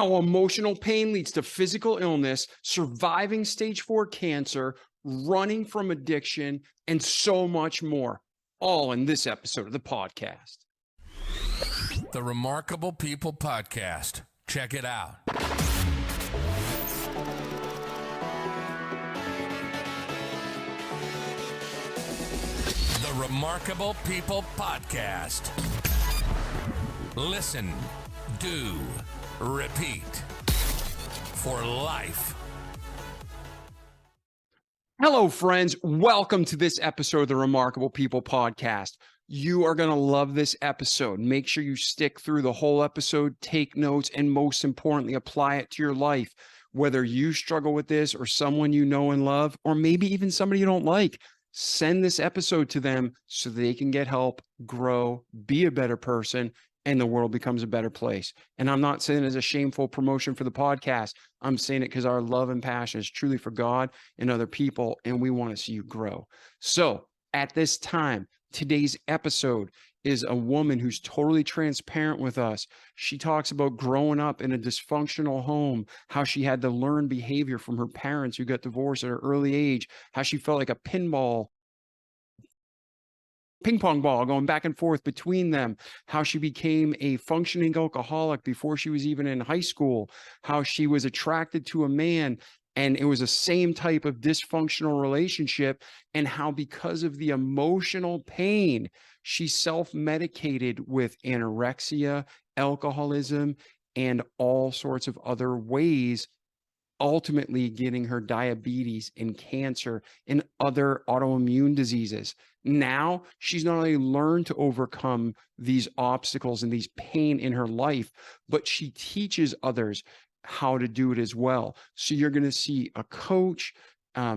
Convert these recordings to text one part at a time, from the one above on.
how emotional pain leads to physical illness, surviving stage 4 cancer, running from addiction, and so much more. All in this episode of the podcast. The Remarkable People Podcast. Check it out. The Remarkable People Podcast. Listen, do, repeat. For life. Hello, friends. Welcome to this episode of the Remarkable People Podcast. You are going to love this episode. Make sure you stick through the whole episode, take notes, and most importantly, apply it to your life. Whether you struggle with this or someone you know and love, or maybe even somebody you don't like, send this episode to them so they can get help, grow, be a better person, and the world becomes a better place. And I'm not saying it as a shameful promotion for the podcast. I'm saying it because our love and passion is truly for God and other people, and we want to see you grow. So at this time, today's episode is a woman who's totally transparent with us. She talks about growing up in a dysfunctional home, how she had to learn behavior from her parents who got divorced at an early age, how she felt like a ping pong ball going back and forth between them, how she became a functioning alcoholic before she was even in high school, how she was attracted to a man and it was the same type of dysfunctional relationship, and how because of the emotional pain, she self-medicated with anorexia, alcoholism, and all sorts of other ways, ultimately getting her diabetes and cancer and other autoimmune diseases. Now, she's not only learned to overcome these obstacles and these pain in her life, but she teaches others how to do it as well. So you're going to see a coach.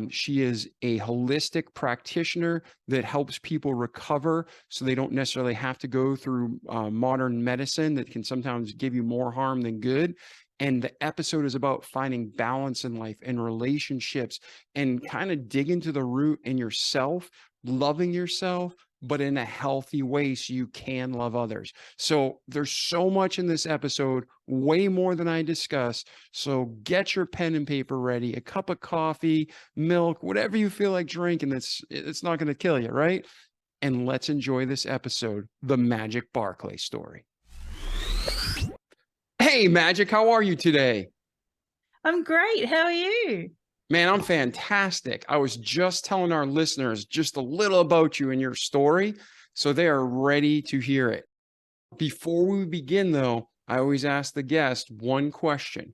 She is a holistic practitioner that helps people recover so they don't necessarily have to go through modern medicine that can sometimes give you more harm than good. And the episode is about finding balance in life and relationships and kind of dig into the root in yourself, loving yourself, but in a healthy way so you can love others. So there's so much in this episode, way more than I discuss. So get your pen and paper ready, a cup of coffee, milk, whatever you feel like drinking it's not going to kill you, right? And let's enjoy this episode, The Magic Barclay Story. Hey, Magic, how are you today? I'm great. How are you? Man, I'm fantastic. I was just telling our listeners just a little about you and your story, so they are ready to hear it. Before we begin, though, I always ask the guest one question.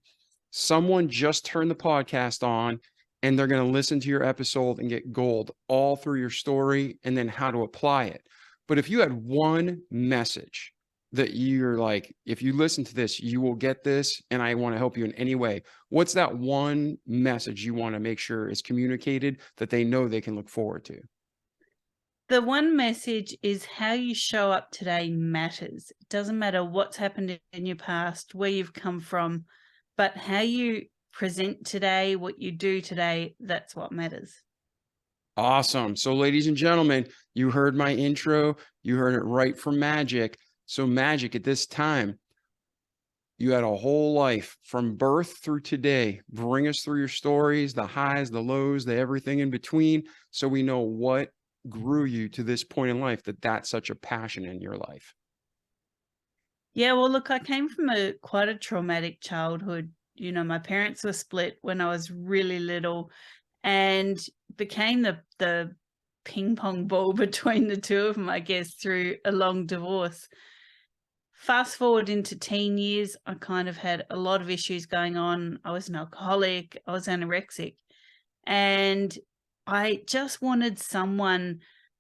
Someone just turned the podcast on, and they're going to listen to your episode and get gold all through your story and then how to apply it. But if you had one message that you're like, if you listen to this, you will get this, and I want to help you in any way. What's that one message you want to make sure is communicated that they know they can look forward to? The one message is how you show up today matters. It doesn't matter what's happened in your past, where you've come from, but how you present today, what you do today, that's what matters. Awesome. So ladies and gentlemen, you heard my intro. You heard it right from Magic. So Magic, at this time, you had a whole life from birth through today. Bring us through your stories, the highs, the lows, the everything in between, so we know what grew you to this point in life that's such a passion in your life. Yeah, well, look, I came from quite a traumatic childhood. You know, my parents were split when I was really little and became the ping pong ball between the two of them, I guess, through a long divorce. Fast forward into teen years, I kind of had a lot of issues going on. I was an alcoholic, I was anorexic, and I just wanted someone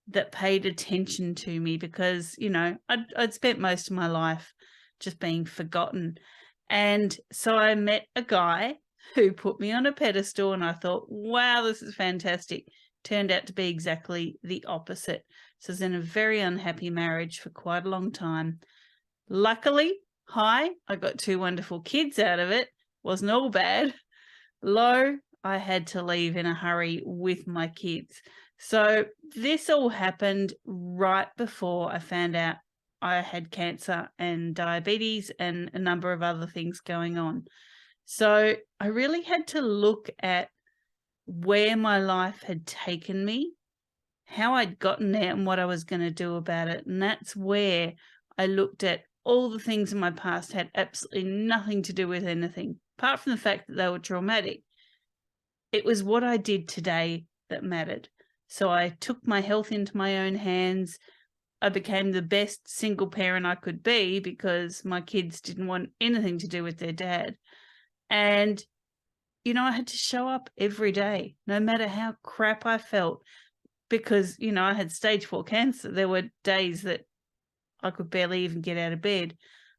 that paid attention to me because, you know, I'd spent most of my life just being forgotten. And so I met a guy who put me on a pedestal and I thought, wow, this is fantastic. Turned out to be exactly the opposite. So I was in a very unhappy marriage for quite a long time. Luckily, high, I got 2 wonderful kids out of it. Wasn't all bad. Low, I had to leave in a hurry with my kids. So this all happened right before I found out I had cancer and diabetes and a number of other things going on. So I really had to look at where my life had taken me, how I'd gotten there, and what I was going to do about it. And that's where I looked at all the things in my past had absolutely nothing to do with anything, apart from the fact that they were traumatic. It was what I did today that mattered. So I took my health into my own hands. I became the best single parent I could be because my kids didn't want anything to do with their dad. And, I had to show up every day, no matter how crap I felt, because, I had stage 4 cancer. There were days that I could barely even get out of bed.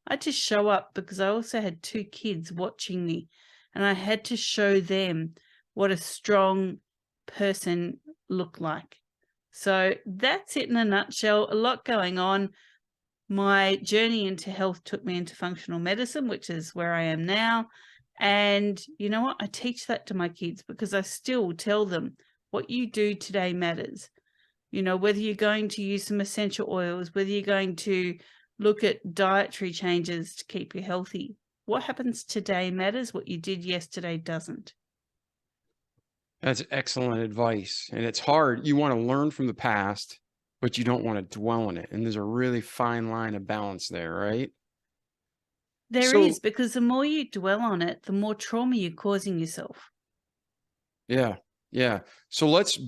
I had to show up because I also had 2 kids watching me, and I had to show them what a strong person looked like. So that's it in a nutshell. A lot going on. My journey into health took me into functional medicine, which is where I am now. And you know what? I teach that to my kids because I still tell them what you do today matters. Whether you're going to use some essential oils, whether you're going to look at dietary changes to keep you healthy. What happens today matters. What you did yesterday doesn't. That's excellent advice. And it's hard. You want to learn from the past, but you don't want to dwell on it. And there's a really fine line of balance there, right? There So, is, because the more you dwell on it, the more trauma you're causing yourself. yeah, yeah. So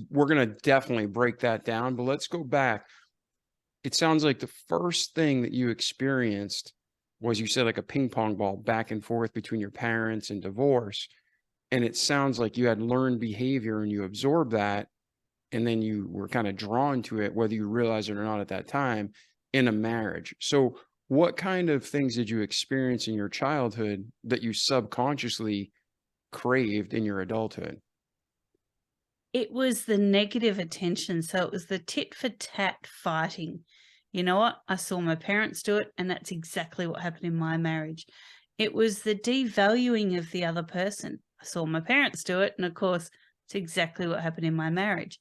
we're going to definitely break that down, but let's go back. It sounds like the first thing that you experienced was, you said, like a ping pong ball back and forth between your parents and divorce. And it sounds like you had learned behavior and you absorbed that. And then you were kind of drawn to it, whether you realized it or not at that time, in a marriage. So what kind of things did you experience in your childhood that you subconsciously craved in your adulthood? It was the negative attention. So it was the tit for tat fighting. You know what? I saw my parents do it, and that's exactly what happened in my marriage. It was the devaluing of the other person. I saw my parents do it, and of course, it's exactly what happened in my marriage.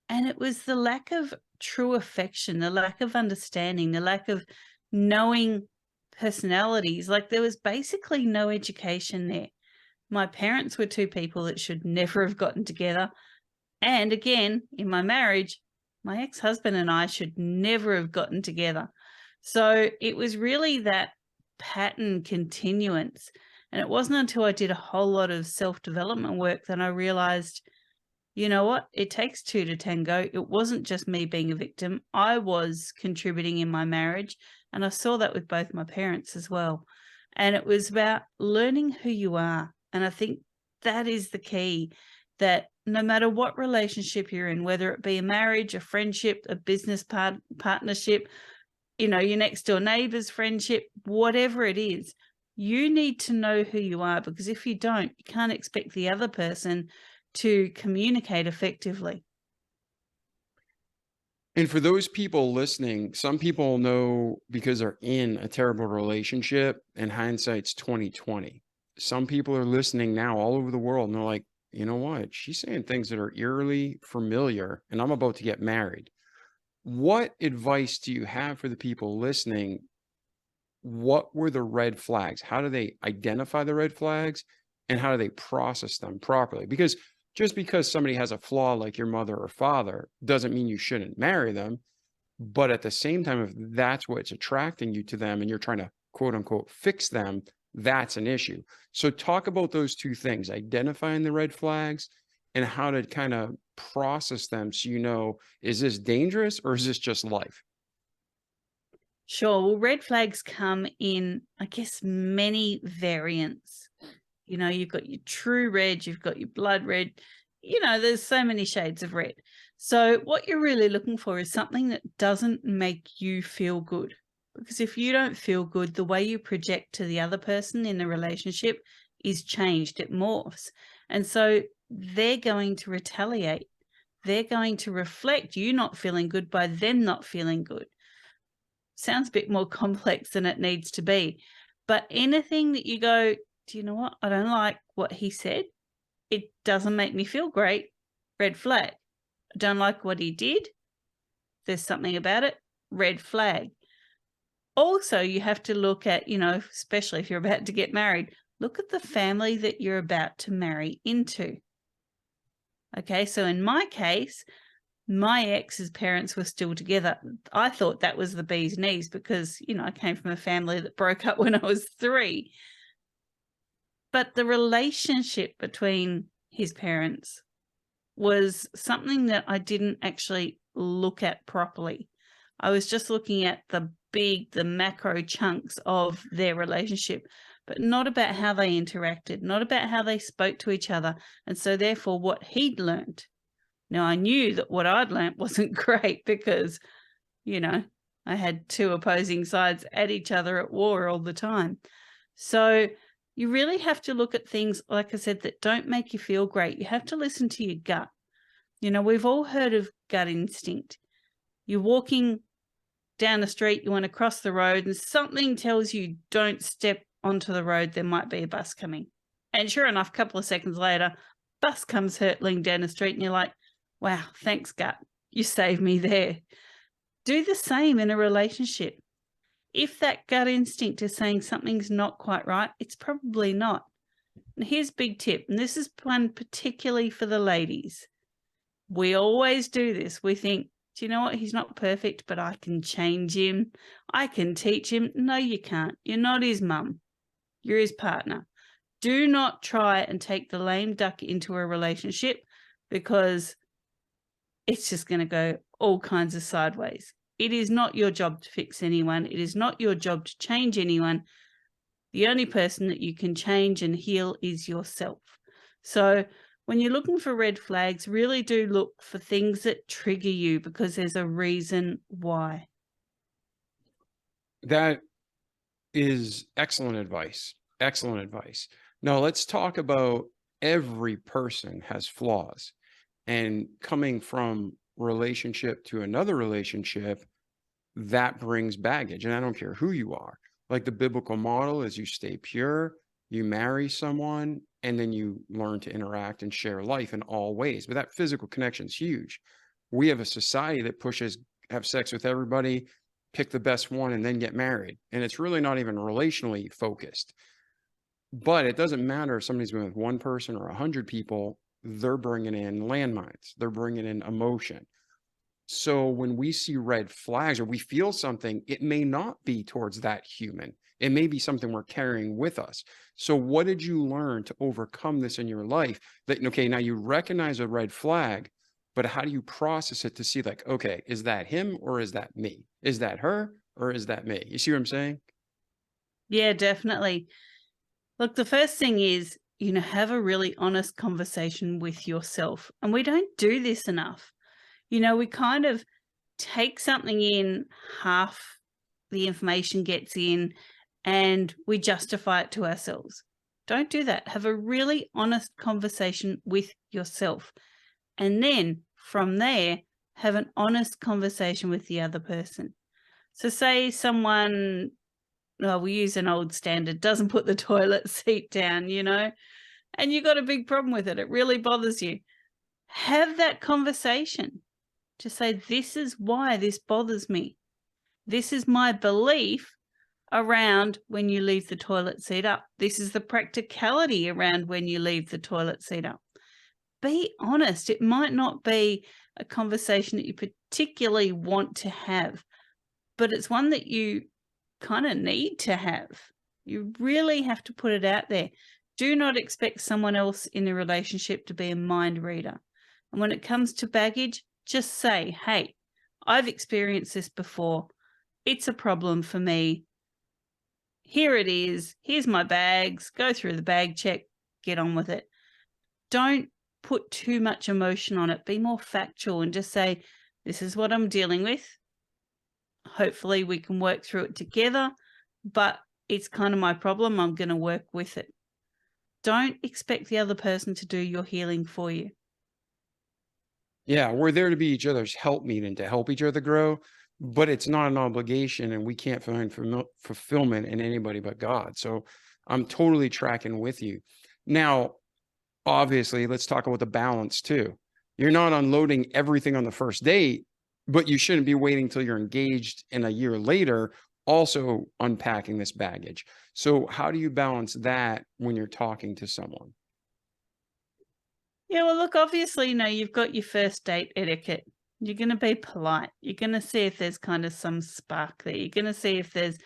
And it was the lack of true affection, the lack of understanding, the lack of knowing personalities. Like, there was basically no education there. My parents were 2 people that should never have gotten together. And again, in my marriage, my ex-husband and I should never have gotten together. So it was really that pattern continuance. And it wasn't until I did a whole lot of self-development work that I realized, you know what? It takes 2 to tango. It wasn't just me being a victim. I was contributing in my marriage, and I saw that with both my parents as well. And it was about learning who you are. And I think that is the key, that no matter what relationship you're in, whether it be a marriage, a friendship, a business partnership, your next door neighbor's friendship, whatever it is, you need to know who you are, because if you don't, you can't expect the other person to communicate effectively. And for those people listening, some people know because they're in a terrible relationship, and hindsight's 2020. Some people are listening now all over the world, and they're like, you know what? She's saying things that are eerily familiar, and I'm about to get married. What advice do you have for the people listening? What were the red flags? How do they identify the red flags, and how do they process them properly? Because just because somebody has a flaw like your mother or father doesn't mean you shouldn't marry them. But at the same time, if that's what's attracting you to them and you're trying to quote unquote fix them, that's an issue. So talk about those 2 things, identifying the red flags and how to kind of process them. So, is this dangerous or is this just life? Sure. Well, red flags come in, I guess, many variants. You've got your true red, you've got your blood red. There's so many shades of red. So what you're really looking for is something that doesn't make you feel good. Because if you don't feel good, the way you project to the other person in the relationship is changed. It morphs. And so they're going to retaliate. They're going to reflect you not feeling good by them not feeling good. Sounds a bit more complex than it needs to be. But anything that you go, do you know what? I don't like what he said. It doesn't make me feel great. Red flag. I don't like what he did. There's something about it. Red flag. Also, you have to look at, especially if you're about to get married, look at the family that you're about to marry into. Okay, so in my case, my ex's parents were still together. I thought that was the bee's knees because, I came from a family that broke up when I was 3. But the relationship between his parents was something that I didn't actually look at properly. I was just looking at the macro chunks of their relationship, but not about how they interacted, not about how they spoke to each other. And so therefore what he'd learned. Now I knew that what I'd learned wasn't great because, I had 2 opposing sides at each other at war all the time. So you really have to look at things, like I said, that don't make you feel great. You have to listen to your gut. We've all heard of gut instinct. You're walking down the street, you want to cross the road, and something tells you don't step onto the road, there might be a bus coming. And sure enough, a couple of seconds later, bus comes hurtling down the street and you're like, wow, thanks, gut. You saved me there. Do the same in a relationship. If that gut instinct is saying something's not quite right, it's probably not. And here's a big tip, and this is one particularly for the ladies. We always do this. We think, do you know what? He's not perfect, but I can change him. I can teach him. No, you can't. You're not his mum. You're his partner. Do not try and take the lame duck into a relationship because it's just going to go all kinds of sideways. It is not your job to fix anyone. It is not your job to change anyone. The only person that you can change and heal is yourself. So when you're looking for red flags, really do look for things that trigger you because there's a reason why. That is excellent advice. Excellent advice. Now let's talk about every person has flaws, and coming from relationship to another relationship, that brings baggage. And I don't care who you are. Like the biblical model is you stay pure, you marry someone, and then you learn to interact and share life in all ways. But that physical connection is huge. We have a society that pushes have sex with everybody, pick the best one, and then get married. And it's really not even relationally focused. But it doesn't matter if somebody's been with one person or 100 people, they're bringing in landmines. They're bringing in emotion. So when we see red flags or we feel something, it may not be towards that human. It may be something we're carrying with us. So what did you learn to overcome this in your life? That, okay, now you recognize a red flag, but how do you process it to see like, okay, is that him or is that me? Is that her or is that me? You see what I'm saying? Yeah, definitely. Look, the first thing is, have a really honest conversation with yourself. And we don't do this enough. We kind of take something in, half the information gets in, and we justify it to ourselves. Don't do that. Have a really honest conversation with yourself. And then from there, have an honest conversation with the other person. So say someone, we use an old standard, doesn't put the toilet seat down, and you got a big problem with it. It really bothers you. Have that conversation. To say, this is why this bothers me. This is my belief around when you leave the toilet seat up. This is the practicality around when you leave the toilet seat up. Be honest. It might not be a conversation that you particularly want to have, but it's one that you kind of need to have. You really have to put it out there. Do not expect someone else in the relationship to be a mind reader. And when it comes to baggage, just say, hey, I've experienced this before. It's a problem for me. Here it is. Here's my bags. Go through the bag check. Get on with it. Don't put too much emotion on it. Be more factual and just say, this is what I'm dealing with. Hopefully we can work through it together, but it's kind of my problem. I'm going to work with it. Don't expect the other person to do your healing for you. Yeah, we're there to be each other's helpmeet and to help each other grow, but it's not an obligation, and we can't find fulfillment in anybody but God. So I'm totally tracking with you. Now, obviously, let's talk about the balance too. You're not unloading everything on the first date, but you shouldn't be waiting till you're engaged and a year later also unpacking this baggage. So how do you balance that when you're talking to someone? Yeah, well, look, obviously, you've got your first date etiquette. You're going to be polite. You're going to see if there's kind of some spark there. You're going to see if there's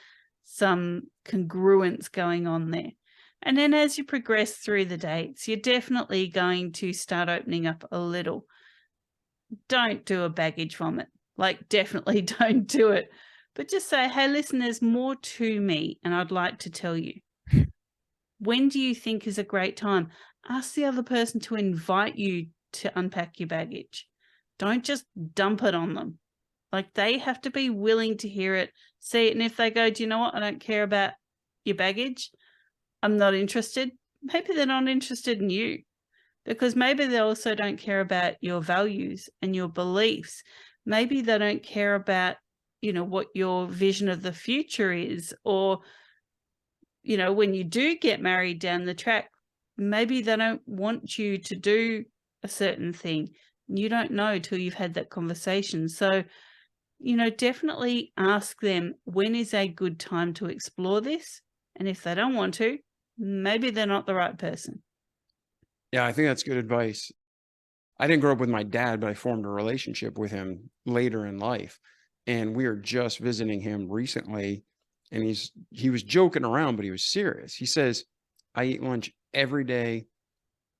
some congruence going on there. And then as you progress through the dates, you're definitely going to start opening up a little. Don't do a baggage vomit. Like, definitely don't do it. But just say, hey, listen, there's more to me, and I'd like to tell you. When do you think is a great time? Ask the other person to invite you to unpack your baggage. Don't just dump it on them. Like, they have to be willing to hear it, see it. And if they go, do you know what? I don't care about your baggage. I'm not interested. Maybe they're not interested in you, because maybe they also don't care about your values and your beliefs. Maybe they don't care about, what your vision of the future is, or, when you do get married down the track, maybe they don't want you to do a certain thing. You don't know till you've had that conversation. So, definitely ask them, when is a good time to explore this? And if they don't want to, maybe they're not the right person. Yeah, I think that's good advice. I didn't grow up with my dad, but I formed a relationship with him later in life. And we were just visiting him recently, and he was joking around, but he was serious. He says, I eat lunch every day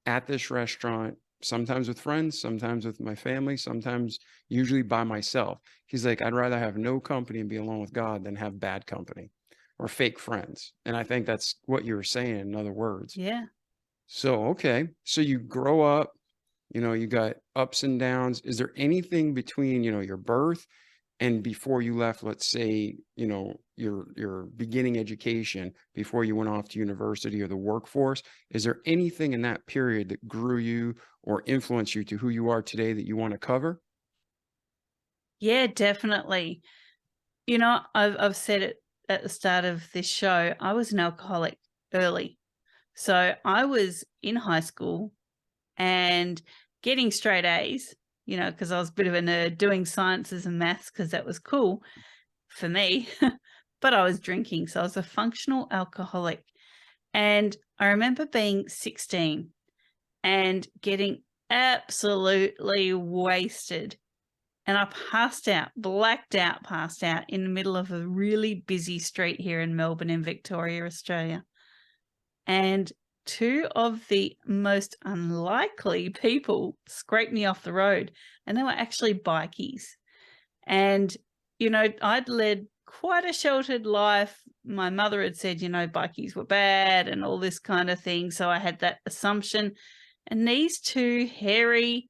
at this restaurant, sometimes with friends, sometimes with my family, sometimes usually by myself. He's like, I'd rather have no company and be alone with God than have bad company or fake friends. And I think that's what you were saying, in other words. Yeah. So, okay. So you grow up, you got ups and downs. Is there anything between, your birth and before you left, let's say, your beginning education, before you went off to university or the workforce? Is there anything in that period that grew you or influenced you to who you are today that you want to cover? Yeah, definitely. I've said it at the start of this show, I was an alcoholic early. So I was in high school and getting straight A's, because I was a bit of a nerd, doing sciences and maths because that was cool for me. But I was drinking. So I was a functional alcoholic. And I remember being 16 and getting absolutely wasted. And I passed out, blacked out, passed out in the middle of a really busy street here in Melbourne, in Victoria, Australia. And two of the most unlikely people scraped me off the road, and they were actually bikies. And, I'd led quite a sheltered life. My mother had said, bikies were bad and all this kind of thing. So I had that assumption. And these two hairy,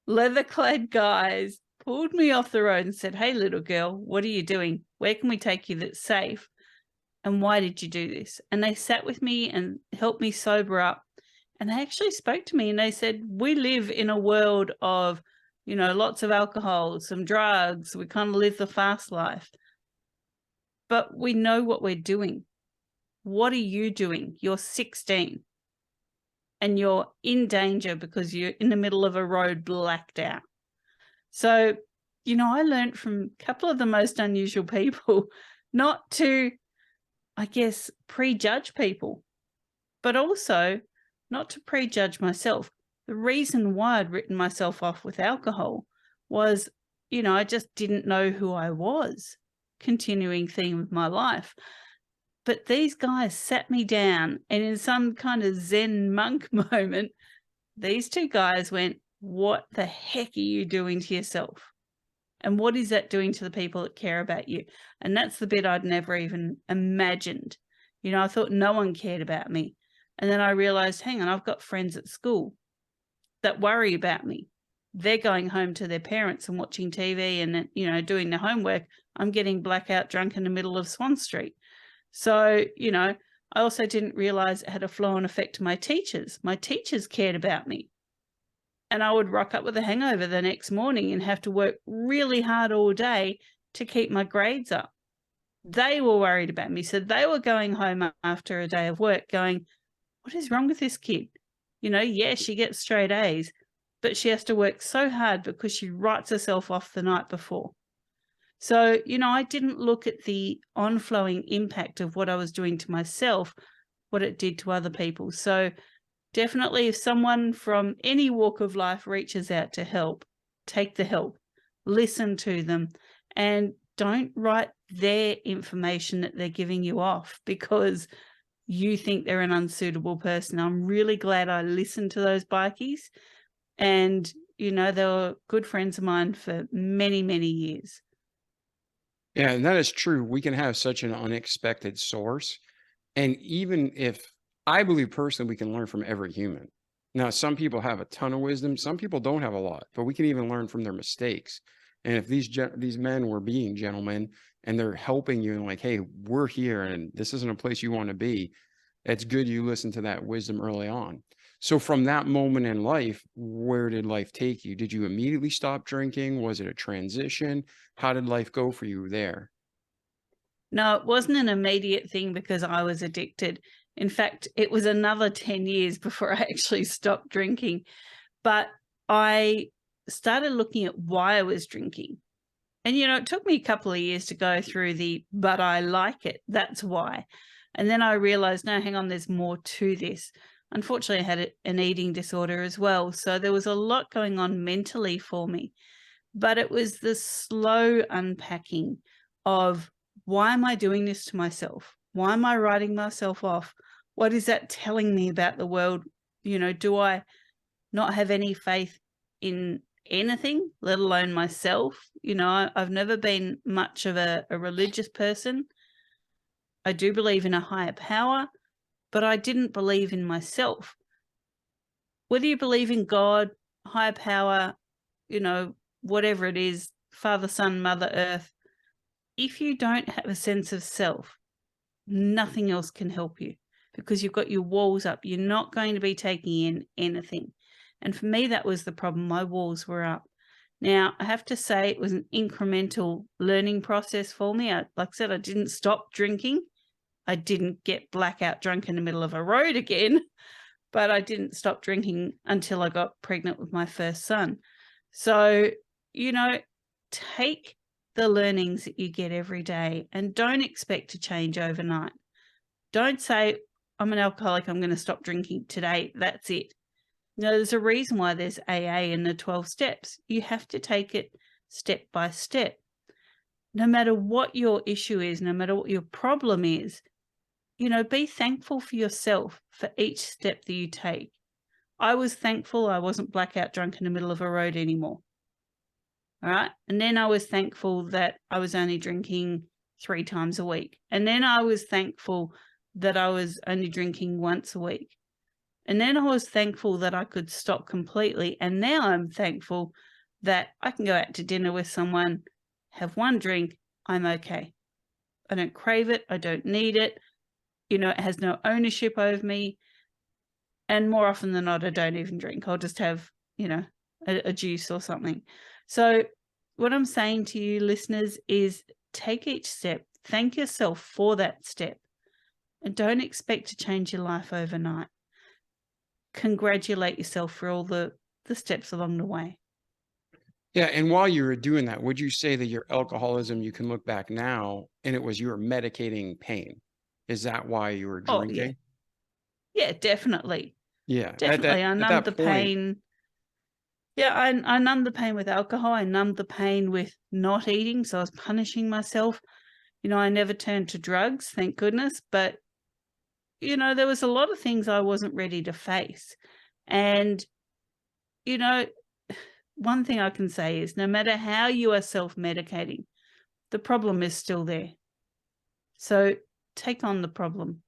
leather-clad guys pulled me off the road and said, hey, little girl, what are you doing? Where can we take you that's safe? And why did you do this? And they sat with me and helped me sober up. And they actually spoke to me and they said, we live in a world of, lots of alcohol, some drugs. We kind of live the fast life. But we know what we're doing. What are you doing? You're 16 and you're in danger because you're in the middle of a road blacked out. So, I learned from a couple of the most unusual people not to, I guess, prejudge people, but also not to prejudge myself. The reason why I'd written myself off with alcohol was, I just didn't know who I was, continuing theme of my life. But these guys sat me down, and in some kind of Zen monk moment, these two guys went, what the heck are you doing to yourself? And what is that doing to the people that care about you? And that's the bit I'd never even imagined. I thought no one cared about me. And then I realized, hang on, I've got friends at school that worry about me. They're going home to their parents and watching TV and, doing their homework. I'm getting blackout drunk in the middle of Swan Street. So, I also didn't realize it had a flow-on effect to my teachers. My teachers cared about me. And I would rock up with a hangover the next morning and have to work really hard all day to keep my grades up. They were worried about me. So they were going home after a day of work going, what is wrong with this kid? Yeah, she gets straight A's, but she has to work so hard because she writes herself off the night before. So, I didn't look at the onflowing impact of what I was doing to myself, what it did to other people. So, definitely, if someone from any walk of life reaches out to help, take the help, listen to them, and don't write their information that they're giving you off because you think they're an unsuitable person. I'm really glad I listened to those bikies, and they were good friends of mine for many, many years. Yeah, and that is true. We can have such an unexpected source. And even if I believe personally, we can learn from every human. Now, some people have a ton of wisdom. Some people don't have a lot, but we can even learn from their mistakes. And if these men were being gentlemen and they're helping you and like, hey, we're here and this isn't a place you want to be, it's good you listen to that wisdom early on. So from that moment in life, where did life take you? Did you immediately stop drinking? Was it a transition? How did life go for you there? No, it wasn't an immediate thing because I was addicted. In fact, it was another 10 years before I actually stopped drinking. But I started looking at why I was drinking. And, it took me a couple of years to go through but I like it. That's why. And then I realized, no, hang on, there's more to this. Unfortunately, I had an eating disorder as well. So there was a lot going on mentally for me. But it was the slow unpacking of, why am I doing this to myself? Why am I writing myself off? What is that telling me about the world? Do I not have any faith in anything, let alone myself? I've never been much of a religious person. I do believe in a higher power, but I didn't believe in myself. Whether you believe in God, higher power, whatever it is, Father, Son, Mother Earth, if you don't have a sense of self, nothing else can help you because you've got your walls up. You're not going to be taking in anything. And for me, that was the problem. My walls were up. Now, I have to say it was an incremental learning process for me. Like I said, I didn't stop drinking. I didn't get blackout drunk in the middle of a road again, but I didn't stop drinking until I got pregnant with my first son. So, take the learnings that you get every day and don't expect to change overnight. Don't say, I'm an alcoholic, I'm going to stop drinking today. That's it. There's a reason why there's AA and the 12 steps. You have to take it step by step. No matter what your issue is, no matter what your problem is, be thankful for yourself for each step that you take. I was thankful I wasn't blackout drunk in the middle of a road anymore. All right. And then I was thankful that I was only drinking 3 times a week. And then I was thankful that I was only drinking once a week. And then I was thankful that I could stop completely. And now I'm thankful that I can go out to dinner with someone, have one drink, I'm okay. I don't crave it. I don't need it. It has no ownership over me. And more often than not, I don't even drink. I'll just have, a juice or something. So what I'm saying to you listeners is take each step, thank yourself for that step, and don't expect to change your life overnight. Congratulate yourself for all the steps along the way. Yeah, and while you were doing that, would you say that your alcoholism, you can look back now and it was you were medicating pain? Is that why you were Oh, yeah. drinking? Yeah, definitely. Yeah, Definitely. I at numbed the that point, pain. Yeah, I numbed the pain with alcohol. I numbed the pain with not eating. So I was punishing myself. I never turned to drugs, thank goodness. But, there was a lot of things I wasn't ready to face. And, one thing I can say is no matter how you are self-medicating, the problem is still there. So take on the problem.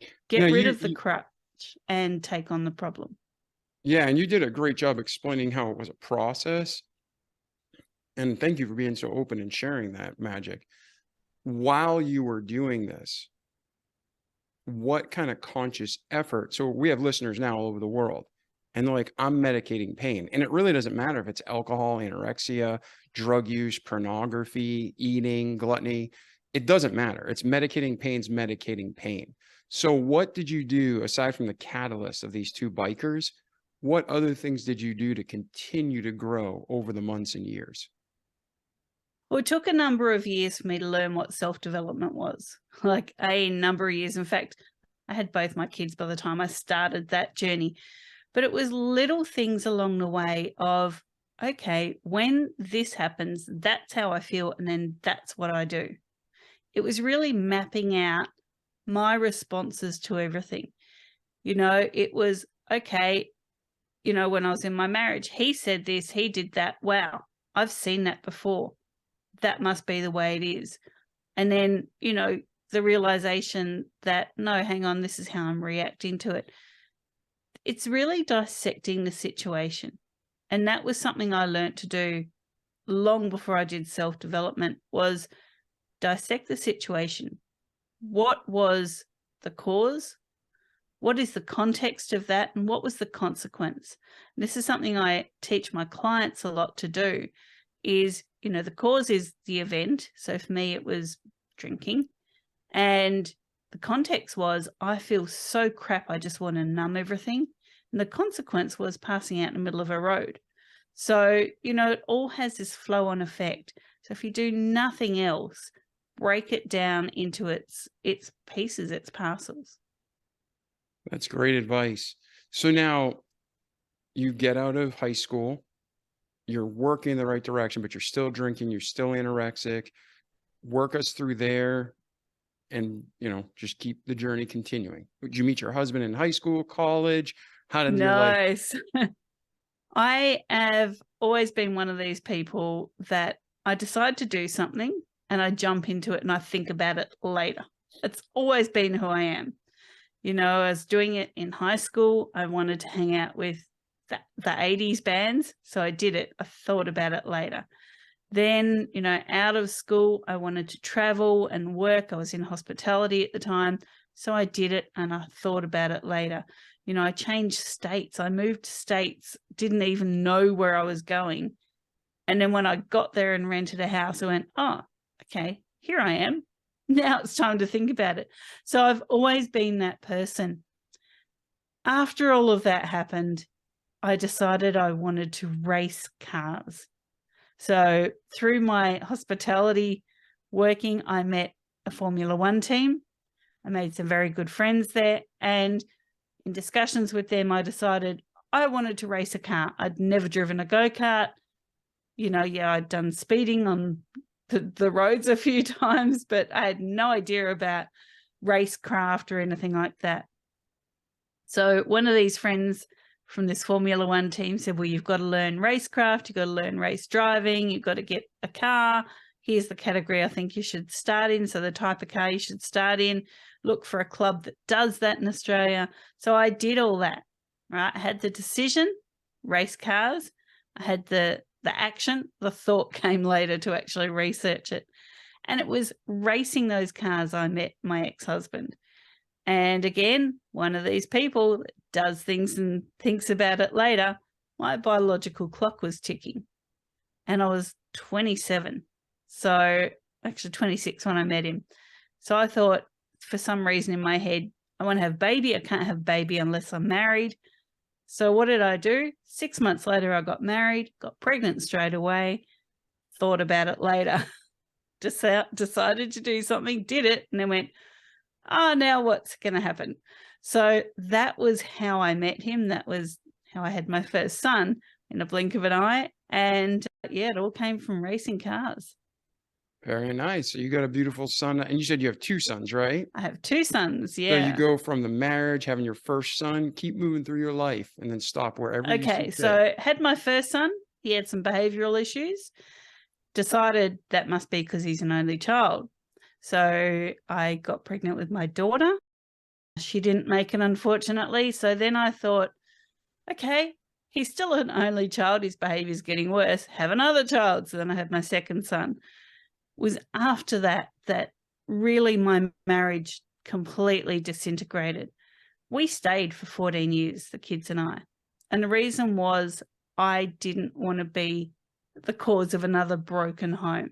now Get rid of the crutch and take on the problem. yeah, and you did a great job explaining how it was a process. And thank you for being so open and sharing that, Magic. While you were doing this, what kind of conscious effort? So we have listeners now all over the world, and they're like, I'm medicating pain. And it really doesn't matter if it's alcohol, anorexia, drug use, pornography, eating, gluttony. It doesn't matter. It's medicating pain. So what did you do aside from the catalyst of these 2 bikers? What other things did you do to continue to grow over the months and years? Well, it took a number of years for me to learn what self-development was, like a number of years. In fact, I had both my kids by the time I started that journey. But it was little things along the way of, okay, when this happens, that's how I feel, and then that's what I do. It was really mapping out my responses to everything. It was, okay, when I was in my marriage, he said this, he did that. Wow, I've seen that before. That must be the way it is. And then, the realization that, no, hang on, this is how I'm reacting to it. It's really dissecting the situation. And that was something I learned to do long before I did self-development, was dissect the situation. What was the cause? What is the context of that? And what was the consequence? And this is something I teach my clients a lot to do is, the cause is the event. So for me, it was drinking. And the context was, I feel so crap, I just want to numb everything. And the consequence was passing out in the middle of a road. So, it all has this flow-on effect. So if you do nothing else, break it down into its pieces, its parcels. That's great advice. So now you get out of high school, you're working in the right direction, but you're still drinking, you're still anorexic. Work us through there and, just keep the journey continuing. Did you meet your husband in high school, college? How did your life? Nice. I have always been one of these people that I decide to do something and I jump into it and I think about it later. It's always been who I am. I was doing it in high school. I wanted to hang out with the 80s bands. So I did it. I thought about it later. Then, out of school, I wanted to travel and work. I was in hospitality at the time. So I did it and I thought about it later. I changed states. I moved to states, didn't even know where I was going. And then when I got there and rented a house, I went, oh, okay, here I am. Now it's time to think about it. So I've always been that person. After all of that happened, I decided I wanted to race cars. So through my hospitality working, I met a Formula One team. I made some very good friends there. And in discussions with them, I decided I wanted to race a car. I'd never driven a go-kart. I'd done speeding on the roads a few times, but I had no idea about racecraft or anything like that. So one of these friends from this Formula One team said, well, you've got to learn racecraft, you've got to learn race driving, you've got to get a car. Here's the category I think you should start in. So the type of car you should start in, look for a club that does that in Australia. So I did all that, right? I had the decision, race cars. I had the action, the thought came later to actually research it. And it was racing those cars I met my ex-husband. And again, one of these people that does things and thinks about it later, my biological clock was ticking. And I was 27. So actually 26 when I met him. So I thought, for some reason in my head, I want to have a baby. I can't have a baby unless I'm married. So what did I do? 6 months later, I got married, got pregnant straight away, thought about it later, decided to do something, did it, and then went, oh, now what's going to happen? So that was how I met him. That was how I had my first son in a blink of an eye. And it all came from racing cars. Very nice. So you got a beautiful son. And you said you have 2 sons, right? I have 2 sons, So yeah. you go from the marriage, having your first son, keep moving through your life, and then stop wherever you see Okay, fit. so had my first son. He had some behavioural issues. Decided that must be because he's an only child. So I got pregnant with my daughter. She didn't make it, unfortunately. So then I thought, okay, he's still an only child. His behaviour's getting worse. Have another child. So then I had my second son. It was after that really my marriage completely disintegrated. We stayed for 14 years, the kids and I. And the reason was I didn't want to be the cause of another broken home.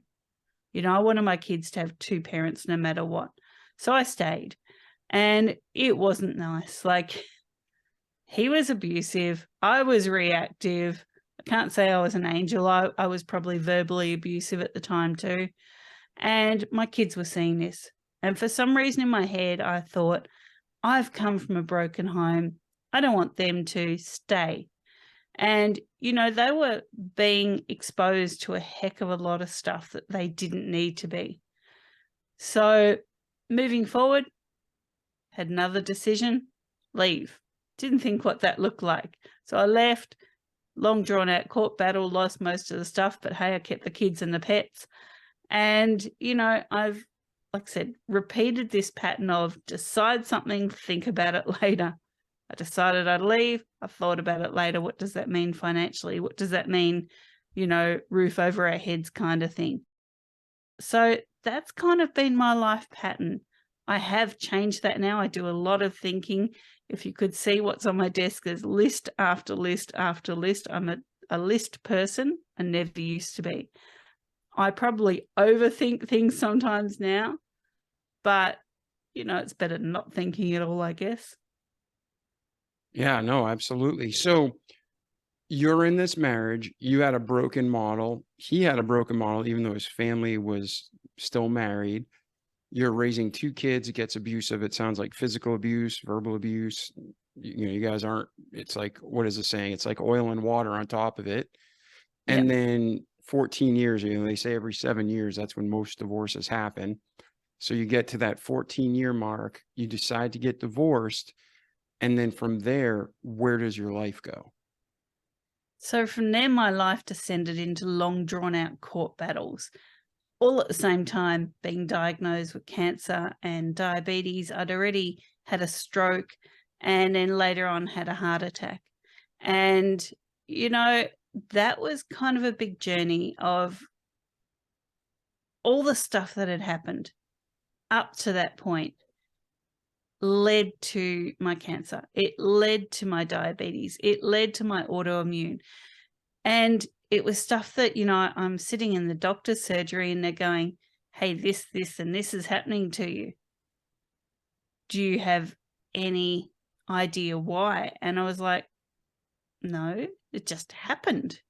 I wanted my kids to have 2 parents no matter what. So I stayed. And it wasn't nice. Like, he was abusive. I was reactive. I can't say I was an angel. I was probably verbally abusive at the time too. And my kids were seeing this. And for some reason in my head, I thought, I've come from a broken home. I don't want them to stay. And, they were being exposed to a heck of a lot of stuff that they didn't need to be. So moving forward, had another decision, leave. Didn't think what that looked like. So I left, long drawn out court battle, lost most of the stuff, but hey, I kept the kids and the pets. And, I've, like I said, repeated this pattern of decide something, think about it later. I decided I'd leave. I thought about it later. What does that mean financially? What does that mean, roof over our heads kind of thing? So that's kind of been my life pattern. I have changed that now. I do a lot of thinking. If you could see what's on my desk, there's list after list after list. I'm a list person. I never used to be. I probably overthink things sometimes now, but, it's better than not thinking at all, I guess. Yeah, no, absolutely. So you're in this marriage, you had a broken model. He had a broken model, even though his family was still married. You're raising 2 kids. It gets abusive. It sounds like physical abuse, verbal abuse. You guys aren't, it's like, what is the saying? It's like oil and water on top of it. And Yep. then 14 years, they say every 7 years, that's when most divorces happen. So you get to that 14-year mark, you decide to get divorced. And then from there, where does your life go? So from there, my life descended into long drawn out court battles. All at the same time, being diagnosed with cancer and diabetes. I'd already had a stroke and then later on had a heart attack. And, that was kind of a big journey of all the stuff that had happened up to that point led to my cancer. It led to my diabetes. It led to my autoimmune. And it was stuff that, I'm sitting in the doctor's surgery and they're going, hey, this, and this is happening to you. Do you have any idea why? And I was like, no, it just happened.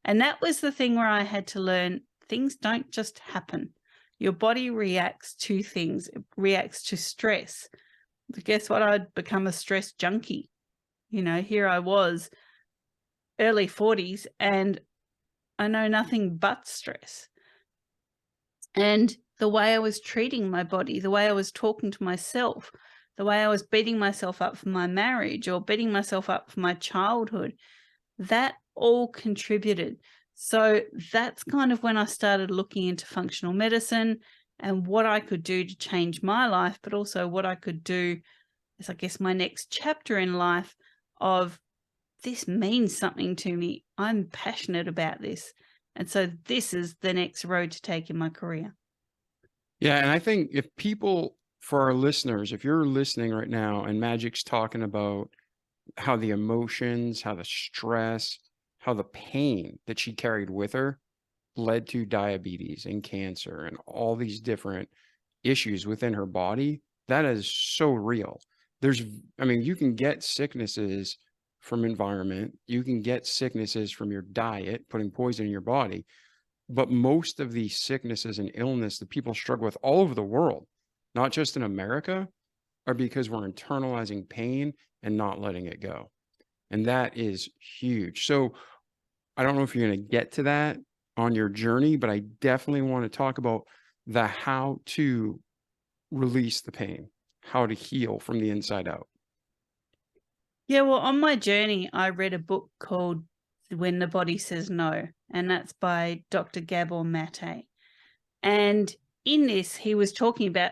And that was the thing where I had to learn things don't just happen. Your body reacts to things. It reacts to stress. But guess what? I'd become a stress junkie. Here I was, early 40s, and I know nothing but stress. And the way I was treating my body, the way I was talking to myself, the way I was beating myself up for my marriage or beating myself up for my childhood, that all contributed. So that's kind of when I started looking into functional medicine and what I could do to change my life, but also what I could do as, I guess, my next chapter in life of this means something to me. I'm passionate about this. And so this is the next road to take in my career. Yeah. And I think if people, for our listeners, if you're listening right now and Magic's talking about how the emotions, how the stress, how the pain that she carried with her led to diabetes and cancer and all these different issues within her body, that is so real. You can get sicknesses from environment. You can get sicknesses from your diet, putting poison in your body. But most of these sicknesses and illness that people struggle with all over the world, not just in America, are because we're internalizing pain and not letting it go. And that is huge. So I don't know if you're going to get to that on your journey, but I definitely want to talk about the how to release the pain, how to heal from the inside out. Yeah, well, on my journey, I read a book called When the Body Says No, and that's by Dr. Gabor Mate. And in this, he was talking about,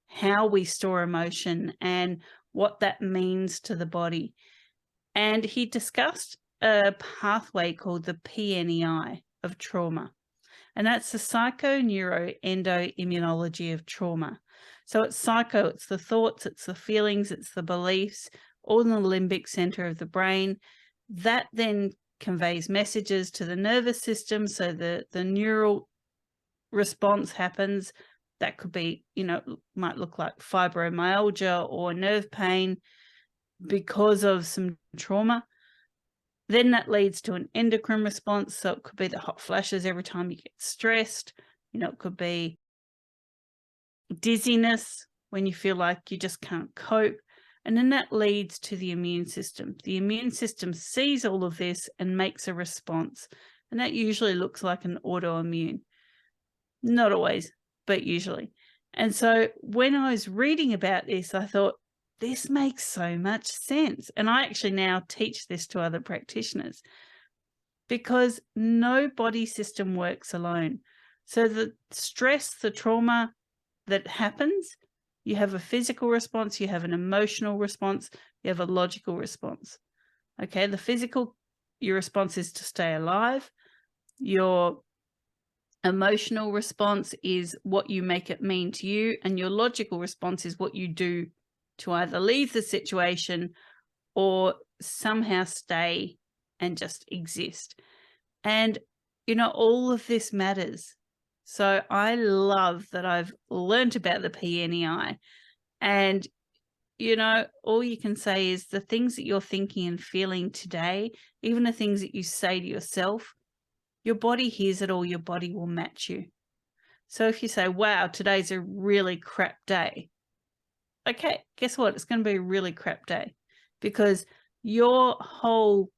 how we store emotion and what that means to the body. And he discussed a pathway called the PNEI of trauma. And that's the psychoneuroendoimmunology of trauma. So it's psycho, it's the thoughts, it's the feelings, it's the beliefs, all in the limbic center of the brain. That then conveys messages to the nervous system. So the neural response happens. That could be, might look like fibromyalgia or nerve pain because of some trauma. Then that leads to an endocrine response. So it could be the hot flashes every time you get stressed. It could be dizziness when you feel like you just can't cope. And then that leads to the immune system. The immune system sees all of this and makes a response. And that usually looks like an autoimmune. Not always, but usually. And so when I was reading about this, I thought, this makes so much sense. And I actually now teach this to other practitioners because no body system works alone. So the stress, the trauma that happens, you have a physical response, you have an emotional response, you have a logical response. Okay, the physical, your response is to stay alive. Your emotional response is what you make it mean to you, and your logical response is what you do to either leave the situation or somehow stay and just exist. And, all of this matters. So I love that I've learned about the PNEI, and, all you can say is the things that you're thinking and feeling today, even the things that you say to yourself, your body hears it all, your body will match you. So if you say, wow, today's a really crap day. Okay, guess what? It's going to be a really crap day because your whole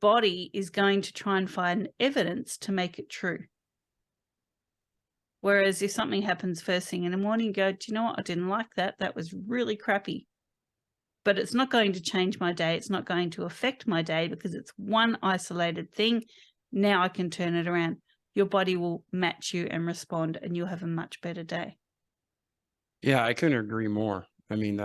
body is going to try and find evidence to make it true. Whereas if something happens first thing in the morning, you go, do you know what? I didn't like that. That was really crappy. But it's not going to change my day. It's not going to affect my day because it's one isolated thing. Now I can turn it around. Your body will match you and respond, and you'll have a much better day. Yeah, I couldn't agree more. I mean,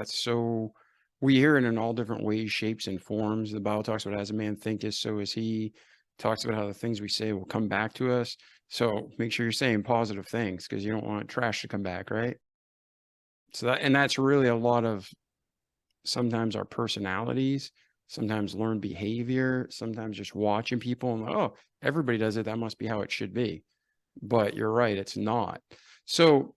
we hear it in all different ways, shapes, and forms. The Bible talks about as a man thinketh, so is he. Talks about how the things we say will come back to us. So make sure you're saying positive things because you don't want trash to come back, right? So that's really a lot of sometimes our personalities, sometimes learned behavior, sometimes just watching people and oh, everybody does it. That must be how it should be. But you're right, it's not. So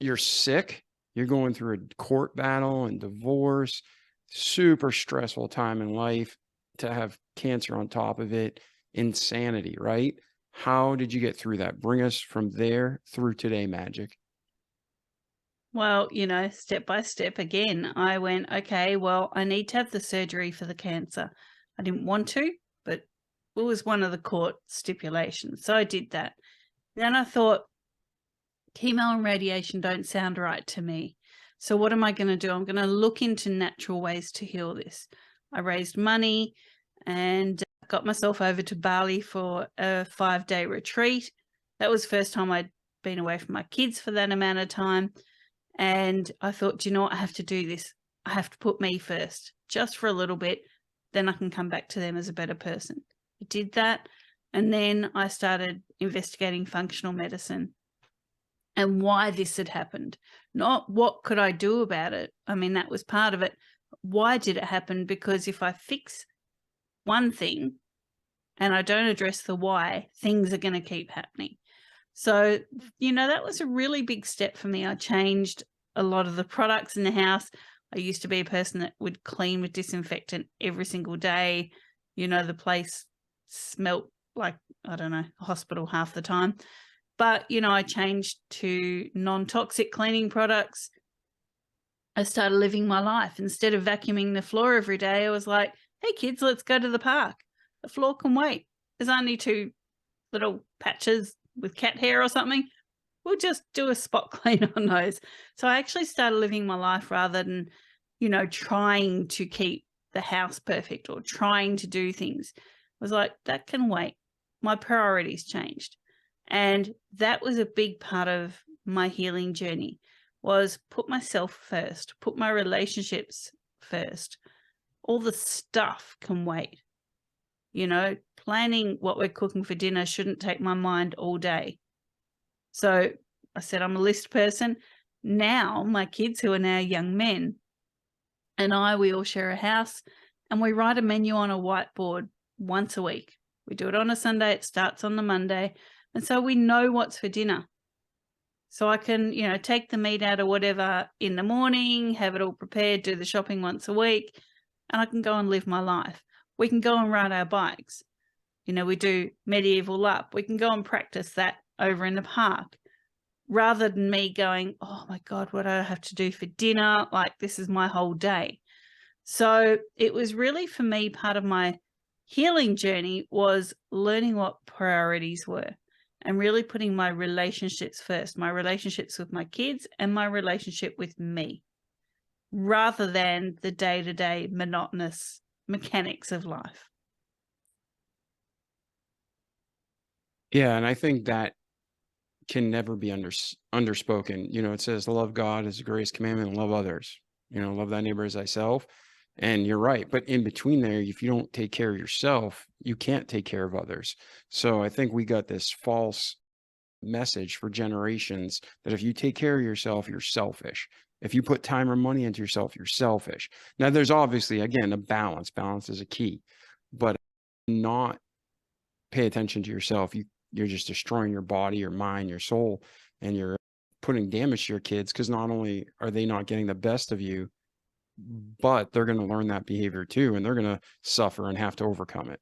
you're sick, you're going through a court battle and divorce, super stressful time in life, to have cancer on top of it, insanity, right? How did you get through that? Bring us from there through today, Magic. Well, step by step again, I went, okay, well, I need to have the surgery for the cancer. I didn't want to, but it was one of the court stipulations. So I did that. Then I thought, chemo and radiation don't sound right to me. So what am I going to do? I'm going to look into natural ways to heal this. I raised money and got myself over to Bali for a 5-day retreat. That was the first time I'd been away from my kids for that amount of time. And I thought, do you know what? I have to do this. I have to put me first, just for a little bit. Then I can come back to them as a better person. I did that. And then I started investigating functional medicine and why this had happened. Not what could I do about it. I mean, that was part of it. Why did it happen? Because if I fix one thing and I don't address the why, things are going to keep happening. So, that was a really big step for me. I changed a lot of the products in the house. I used to be a person that would clean with disinfectant every single day. The place smelt like, I don't know, a hospital half the time. But, I changed to non-toxic cleaning products. I started living my life. Instead of vacuuming the floor every day, I was like, hey, kids, let's go to the park. The floor can wait. There's only 2 little patches with cat hair or something. We'll just do a spot clean on those. So I actually started living my life rather than, trying to keep the house perfect or trying to do things. I was like, that can wait. My priorities changed. And that was a big part of my healing journey, was put myself first, put my relationships first. All the stuff can wait. Planning what we're cooking for dinner shouldn't take my mind all day. So I said, I'm a list person. Now my kids, who are now young men, and we all share a house, and we write a menu on a whiteboard once a week. We do it on a Sunday. It starts on the Monday. And so we know what's for dinner. So I can, take the meat out or whatever in the morning, have it all prepared, do the shopping once a week, and I can go and live my life. We can go and ride our bikes. You know, we do medieval up. We can go and practice that over in the park, rather than me going, oh my God, what do I have to do for dinner? Like, this is my whole day. So it was really, for me, part of my healing journey was learning what priorities were and really putting my relationships first, my relationships with my kids and my relationship with me, rather than the day-to-day monotonous mechanics of life. Yeah, and I think that can never be underspoken. You know, it says love God as the greatest commandment and love others. You know, love thy neighbor as thyself. And you're right. But in between there, if you don't take care of yourself, you can't take care of others. So I think we got this false message for generations that if you take care of yourself, you're selfish. If you put time or money into yourself, you're selfish. Now, there's obviously, again, a balance. Balance is a key. But not pay attention to yourself, you're just destroying your body, your mind, your soul, and you're putting damage to your kids, because not only are they not getting the best of you, but they're going to learn that behavior too, and they're going to suffer and have to overcome it.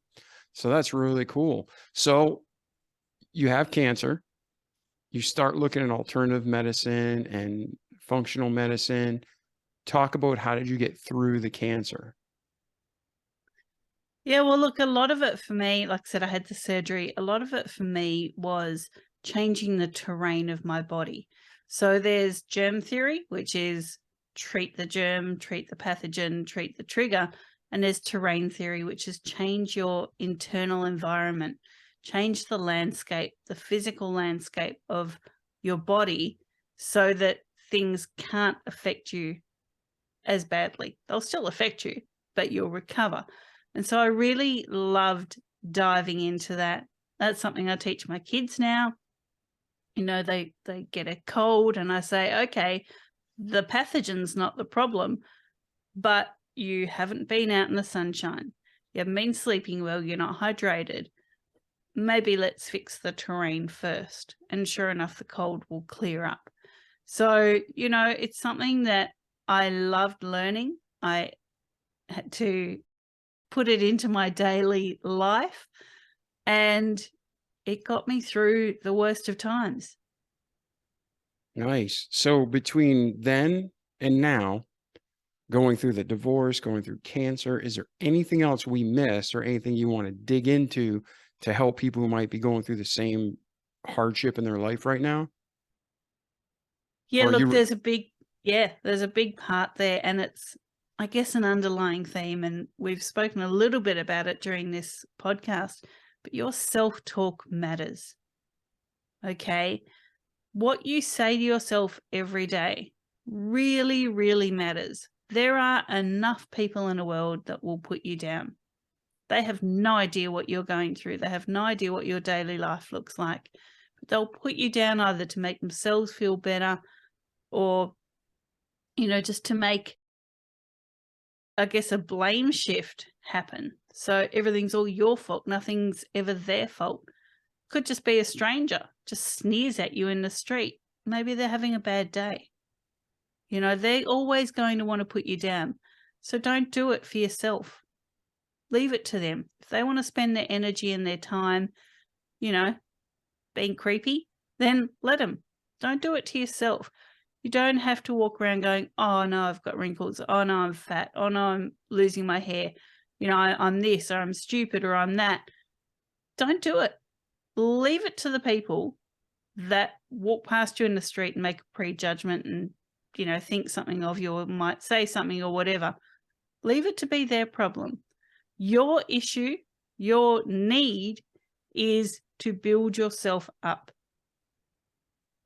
So that's really cool. So you have cancer, you start looking at alternative medicine and functional medicine. Talk about, how did you get through the cancer? Yeah, well, look, a lot of it for me, like I said, I had the surgery. A lot of it for me was changing the terrain of my body. So there's germ theory, which is treat the germ, treat the pathogen, treat the trigger. And there's terrain theory, which is change your internal environment, change the landscape, the physical landscape of your body, so that things can't affect you as badly. They'll still affect you, but you'll recover. And so I really loved diving into that. That's something I teach my kids now. You know, they get a cold and I say, okay, the pathogen's not the problem, but you haven't been out in the sunshine. You haven't been sleeping well. You're not hydrated. Maybe let's fix the terrain first. And sure enough, the cold will clear up. So, you know, it's something that I loved learning. I had to put it into my daily life, and it got me through the worst of times. Nice. So between then and now, going through the divorce, going through cancer, is there anything else we missed, or anything you want to dig into to help people who might be going through the same hardship in their life right now? Yeah, Or look, you, there's a big part there, and it's, I guess, an underlying theme, and we've spoken a little bit about it during this podcast, but your self-talk matters. Okay? What you say to yourself every day really, really matters. There are enough people in the world that will put you down. They have no idea what you're going through. They have no idea what your daily life looks like. But they'll put you down either to make themselves feel better, or, you know, just to make, I guess, a blame shift happen. So everything's all your fault. Nothing's ever their fault. Could just be a stranger just sneers at you in the street. Maybe they're having a bad day. You know, they're always going to want to put you down. So don't do it for yourself. Leave it to them. If they want to spend their energy and their time, you know, being creepy, then let them. Don't do it to yourself. You don't have to walk around going, oh no, I've got wrinkles. Oh no, I'm fat. Oh no, I'm losing my hair. You know, I'm this, or I'm stupid, or I'm that. Don't do it. Leave it to the people that walk past you in the street and make a prejudgment and, you know, think something of you, or might say something or whatever. Leave it to be their problem. Your issue, your need is to build yourself up.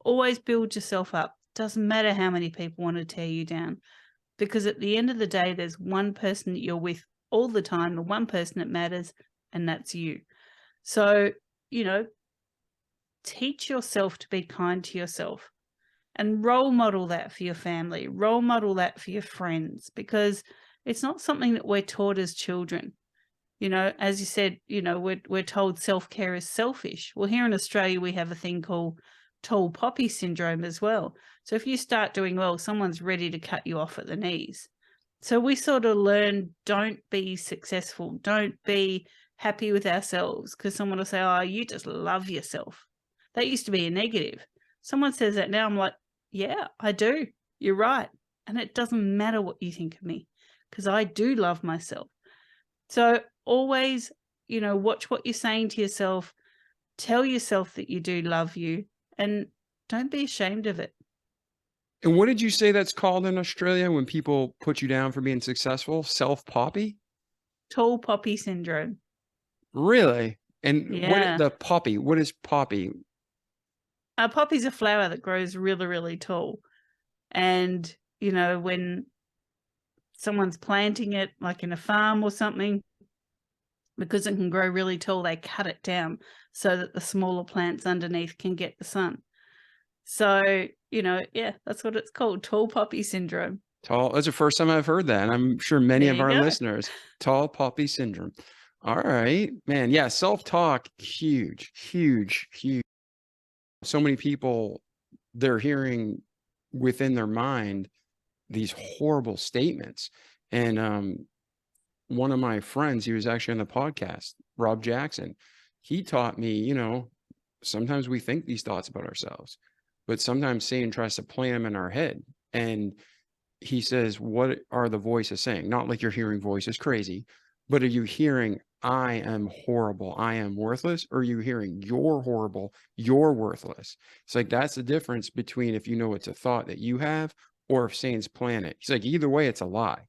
Always build yourself up. Doesn't matter how many people want to tear you down, because at the end of the day, there's one person that you're with all the time, the one person that matters, and that's you. So, you know, teach yourself to be kind to yourself, and role model that for your family, role model that for your friends, because it's not something that we're taught as children. You know, as you said, you know, we're told self-care is selfish. Well, here in Australia, we have a thing called tall poppy syndrome as well. So if you start doing well, someone's ready to cut you off at the knees. So we sort of learn, don't be successful, don't be happy with ourselves, because someone will say, oh, you just love yourself. That used to be a negative. Someone says that now, I'm like, yeah, I do. You're right. And it doesn't matter what you think of me, because I do love myself. So always, watch what you're saying to yourself. Tell yourself that you do love you, and don't be ashamed of it. And what did you say that's called in Australia when people put you down for being successful? Self-poppy? Tall poppy syndrome. Really? And Yeah. what is poppy? Poppy's a flower that grows really, really tall. And, when someone's planting it, like in a farm or something, because it can grow really tall, they cut it down so that the smaller plants underneath can get the sun. So, yeah, that's what it's called, tall poppy syndrome. That's the first time I've heard that. And I'm sure many There of you our go. listeners, tall poppy syndrome. All right, man. Yeah. Self-talk, huge, huge, huge. So many people, they're hearing within their mind these horrible statements. And one of my friends, he was actually on the podcast, Rob Jackson. He taught me, sometimes we think these thoughts about ourselves, but sometimes Satan tries to plant them in our head. And he says, what are the voices saying? Not like you're hearing voices crazy, but are you hearing, I am horrible, I am worthless? Or are you hearing, you're horrible, you're worthless? It's like, that's the difference between if you know it's a thought that you have or if Satan's planning it. He's like, either way, it's a lie.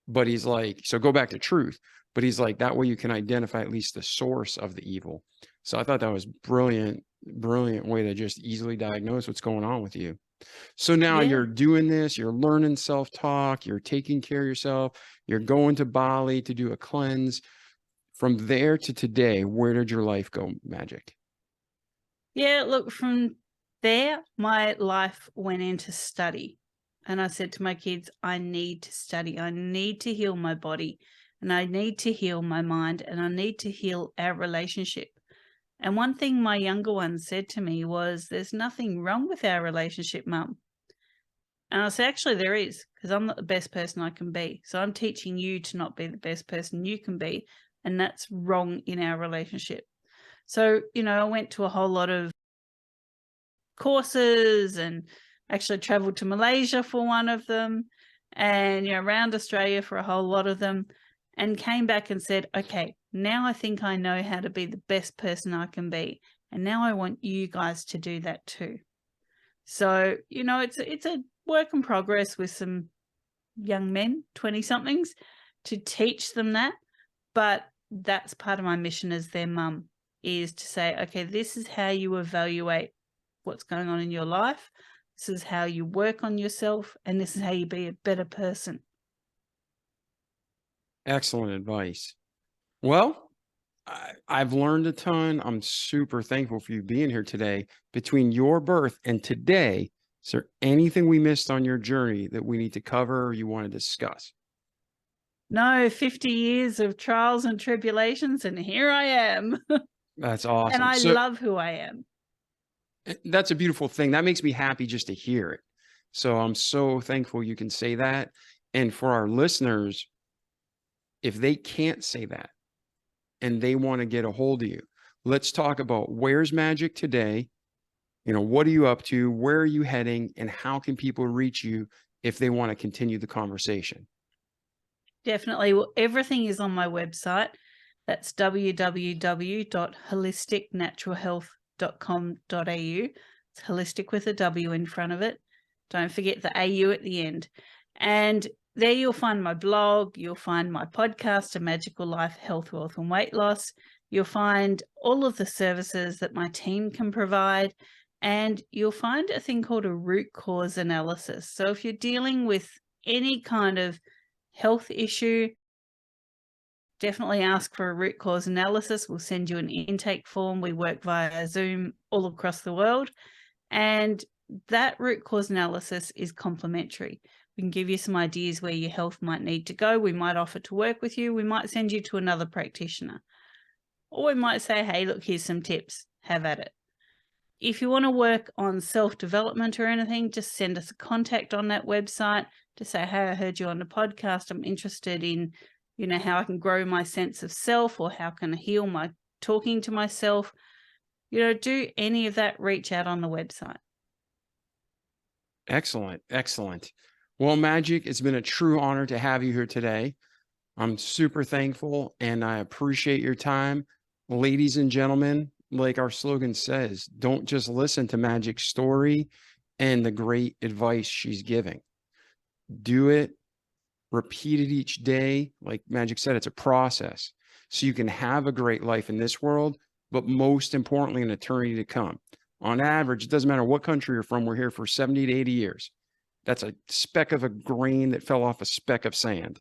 But he's like, so go back to truth. But he's like, that way you can identify at least the source of the evil. So I thought that was brilliant way to just easily diagnose what's going on with you. So now Yeah. you're doing this, you're learning self-talk, you're taking care of yourself, you're going to Bali to do a cleanse. From there to today, where did your life go, Magic? Yeah, look, from there, my life went into study. And I said to my kids, I need to study. I need to heal my body, and I need to heal my mind, and I need to heal our relationship. And one thing my younger one said to me was, there's nothing wrong with our relationship, Mum. And I said, actually, there is, because I'm not the best person I can be. So I'm teaching you to not be the best person you can be. And that's wrong in our relationship. So, I went to a whole lot of courses and actually traveled to Malaysia for one of them, and, around Australia for a whole lot of them, and came back and said, okay, now I think I know how to be the best person I can be. And now I want you guys to do that too. So, it's a work in progress with some young men, 20-somethings, to teach them that. But that's part of my mission as their mum, is to say, okay, this is how you evaluate what's going on in your life. This is how you work on yourself, and this is how you be a better person. Excellent advice. Well, I've learned a ton. I'm super thankful for you being here today. Between your birth and today, is there anything we missed on your journey that we need to cover or you want to discuss? No, 50 years of trials and tribulations, and here I am. That's awesome. And I love who I am. That's a beautiful thing. That makes me happy just to hear it. So I'm so thankful you can say that. And for our listeners, if they can't say that and they want to get a hold of you, let's talk about where's Magic today. What are you up to? Where are you heading? And how can people reach you if they want to continue the conversation? Definitely. Well, everything is on my website. That's www.holisticnaturalhealth.com.au. It's holistic with a W in front of it. Don't forget the AU at the end. And there you'll find my blog. You'll find my podcast, A Magical Life, Health, Wealth, and Weight Loss. You'll find all of the services that my team can provide. And you'll find a thing called a root cause analysis. So if you're dealing with any kind of health issue, definitely ask for a root cause analysis. We'll send you an intake form. We work via Zoom all across the world. And that root cause analysis is complimentary. We can give you some ideas where your health might need to go. We might offer to work with you. We might send you to another practitioner. Or we might say, hey, look, here's some tips. Have at it. if you want to work on self-development or anything, just send us a contact on that website to say, hey, I heard you on the podcast. I'm interested in, how I can grow my sense of self, or how can I heal my talking to myself. Do any of that, reach out on the website. Excellent. Excellent. Well, Magic, it's been a true honor to have you here today. I'm super thankful and I appreciate your time. Ladies and gentlemen, like our slogan says, don't just listen to Magic's story and the great advice she's giving. Do it, repeat it each day. Like Magic said, it's a process. So you can have a great life in this world, but most importantly, an eternity to come. On average, it doesn't matter what country you're from, we're here for 70 to 80 years. That's a speck of a grain that fell off a speck of sand.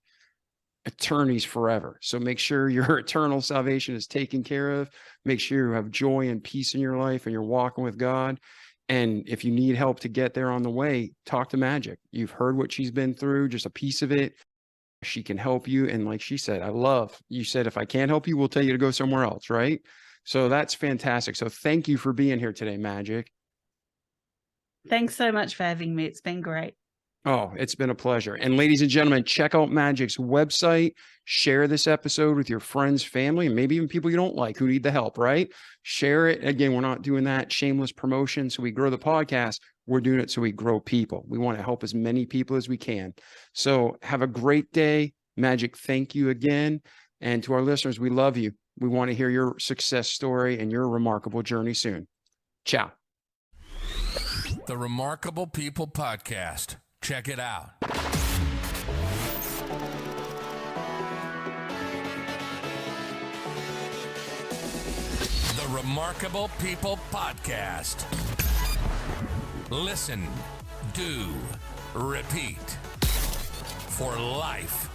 Eternity's forever. So make sure your eternal salvation is taken care of. Make sure you have joy and peace in your life and you're walking with God. And if you need help to get there on the way, talk to Magic. You've heard what she's been through, just a piece of it. She can help you. And like she said, you said, if I can't help you, we'll tell you to go somewhere else, right? So that's fantastic. So thank you for being here today, Magic. Thanks so much for having me. It's been great. Oh, it's been a pleasure. And ladies and gentlemen, check out Magic's website, share this episode with your friends, family, and maybe even people you don't like who need the help, right? Share it. Again, we're not doing that shameless promotion so we grow the podcast. We're doing it so we grow people. We want to help as many people as we can. So have a great day. Magic, thank you again. And to our listeners, we love you. We want to hear your success story and your remarkable journey soon. Ciao. The Remarkable People Podcast. Check it out. The Remarkable People Podcast. Listen, do, repeat. For life.